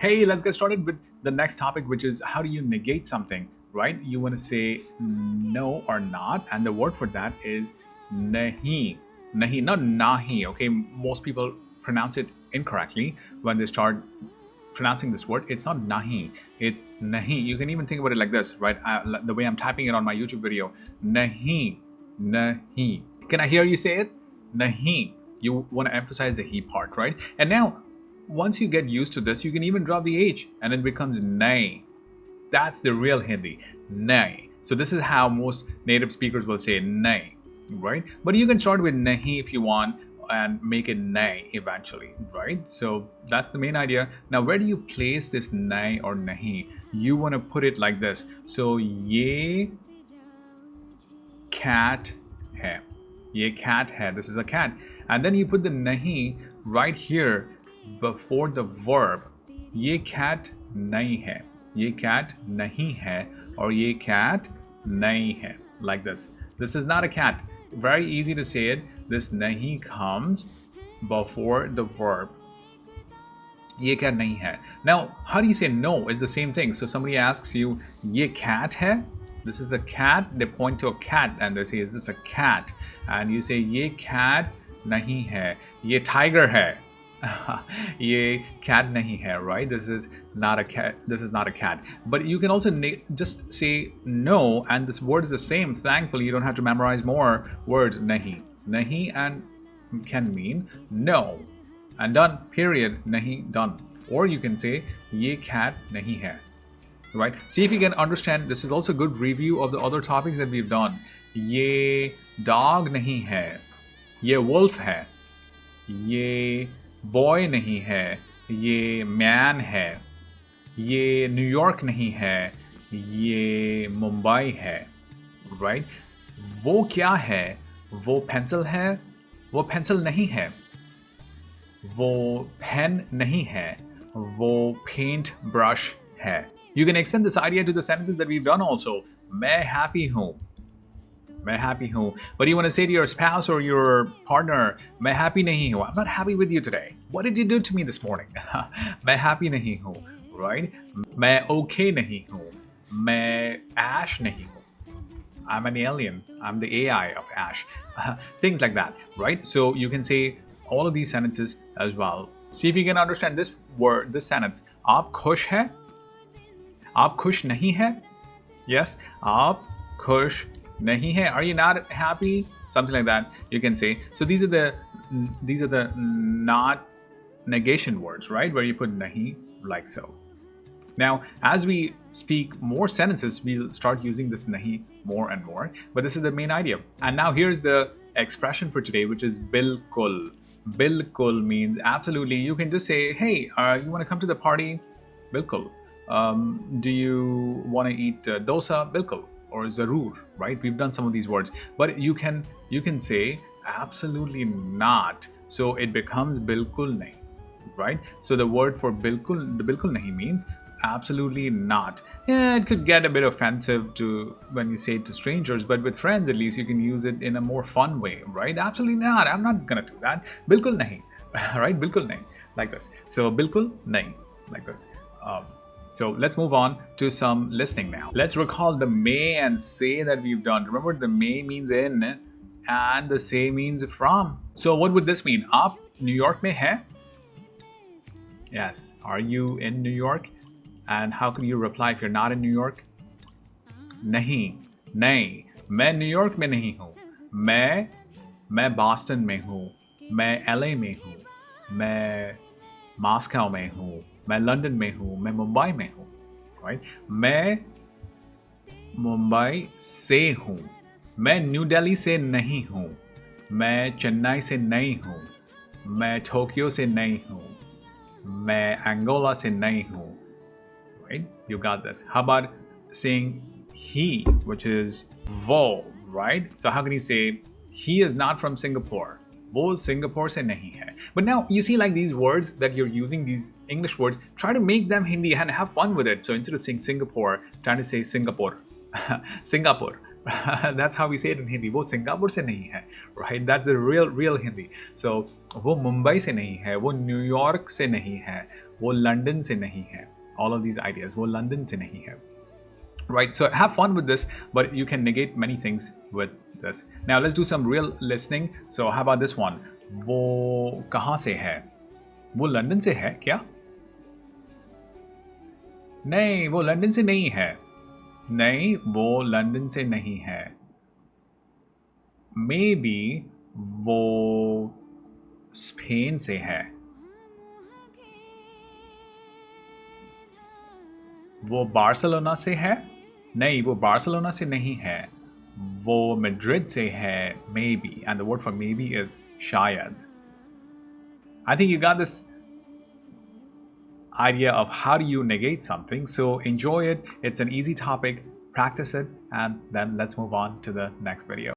Hey, let's get started with the next topic, which is how do you negate something, right? You want to say no or not, and the word for that is nahi. Nahi, not nahi. Okay, most people pronounce it incorrectly when they start pronouncing this word. It's not nahi, it's nahi. You can even think about it like this, right? The way I'm typing it on my YouTube video, nahi, nahi. Can I hear you say it? Nahi. You want to emphasize the he part, right? And now once you get used to this, you can even drop the H and it becomes nay. That's the real Hindi, nay. So this is how most native speakers will say nay, right? But you can start with nahi if you want and make it nay eventually, right? So that's the main idea. Now, where do you place this nay or nahi? You want to put it like this. So ye cat hai. Ye cat hai. This is a cat. And then you put the nahi right here before the verb. ये cat नहीं है, ये cat नहीं है, और ये cat नहीं है. Like this. This is not a cat. Very easy to say it. This nahi comes before the verb. ये cat नहीं है. Now, how do you say no? It's the same thing. So somebody asks you, ये cat है? This is a cat. They point to a cat and they say, is this a cat? And you say, ये cat नहीं है. ये tiger है. ये cat nahi hai, right? This is not a cat. This is not a cat. But you can also just say no, and this word is the same. Thankfully, you don't have to memorize more words. Nahi, nahi, and can mean no, and done. Period. Nahi, done. Or you can say ye cat nahi hai, right? See if you can understand. This is also a good review of the other topics that we've done. Ye dog nahi hai, ye wolf hai, ye boy नहीं है, ये man है, ये New York नहीं है, ये मुंबई है, right? वो क्या है? वो पेंसिल है, वो पेंसिल नहीं है, वो पेन नहीं है, वो पेंट ब्रश है. You can extend this idea to the sentences that we've done also. मैं happy हूँ. मैं happy हूँ. But you want to say to your spouse or your partner, मैं happy नहीं हूँ. I'm not happy with you today. What did you do to me this morning? मैं happy नहीं हूँ, right? मैं okay नहीं हूँ. मैं Ash नहीं हूँ. I'm an alien. I'm the AI of Ash. Things like that, right? So you can say all of these sentences as well. See if you can understand this word, this sentence. आप खुश हैं? आप खुश नहीं हैं? Yes, आप खुश nahi hai. Are you not happy? Something like that you can say. So these are the not negation words, right? Where you put nahi like so. Now, as we speak more sentences, we'll start using this nahi more and more. But this is the main idea. And now here's the expression for today, which is bilkul. Bilkul means absolutely. You can just say, hey, you want to come to the party? Bilkul. Do you want to eat dosa? Bilkul. Or zarur, right? We've done some of these words, but you can say absolutely not. So it becomes bilkul nahi, right? So the word for bilkul, the bilkul nahi means absolutely not. Yeah, it could get a bit offensive to when you say it to strangers, but with friends at least you can use it in a more fun way, right? Absolutely not. I'm not gonna do that. Bilkul nahi, right? Bilkul nahi, like this. So bilkul nahi, like this. So let's move on to some listening now. Let's recall the may and say that we've done. Remember, the may means in and the say means from. So what would this mean? Aap New York mein hai? Yes. Are you in New York? And how can you reply if you're not in New York? Nahi. Nahi. मैं New York में नहीं हूँ. मैं Boston में हूँ. मैं LA में हूँ. मैं मॉस्को में हूँ. मैं लंदन में हूँ. मैं मुंबई में हूँ, राइट? मैं मुंबई से हूँ. मैं न्यू दिल्ली से नहीं हूँ. मैं चेन्नई से नहीं हूँ. मैं टोक्यो से नहीं हूँ. मैं अंगोला से नहीं हूँ, right? You got this. How about saying he, which is वो, right? So how can you say he is not from Singapore? वो सिंगापुर से नहीं है. But now you see, like, these words that you're using, these English words, try to make them Hindi and have fun with it. So instead of saying Singapore, try to say Singapore. Singapore. That's how we say it in Hindi. वो Singapore से नहीं है, right? That's the real Hindi. So वो मुंबई से नहीं है, वो New York से नहीं है, वो लंदन से नहीं है. All of these ideas, वो लंदन से नहीं है. Right, so have fun with this, but you can negate many things with this. Now let's do some real listening. So how about this one? वो कहाँ से है? वो लंदन से है क्या? नहीं, वो लंदन से नहीं है. नहीं, वो लंदन से नहीं है. Maybe वो स्पेन से है. वो बार्सिलोना से है. नहीं, वो बार्सिलोना से नहीं है. वो मैड्रिड से है. Maybe, and the word for maybe is शायद. I think you got this idea of how do you negate something. So enjoy it. It's an easy topic. Practice it, and then let's move on to the next video.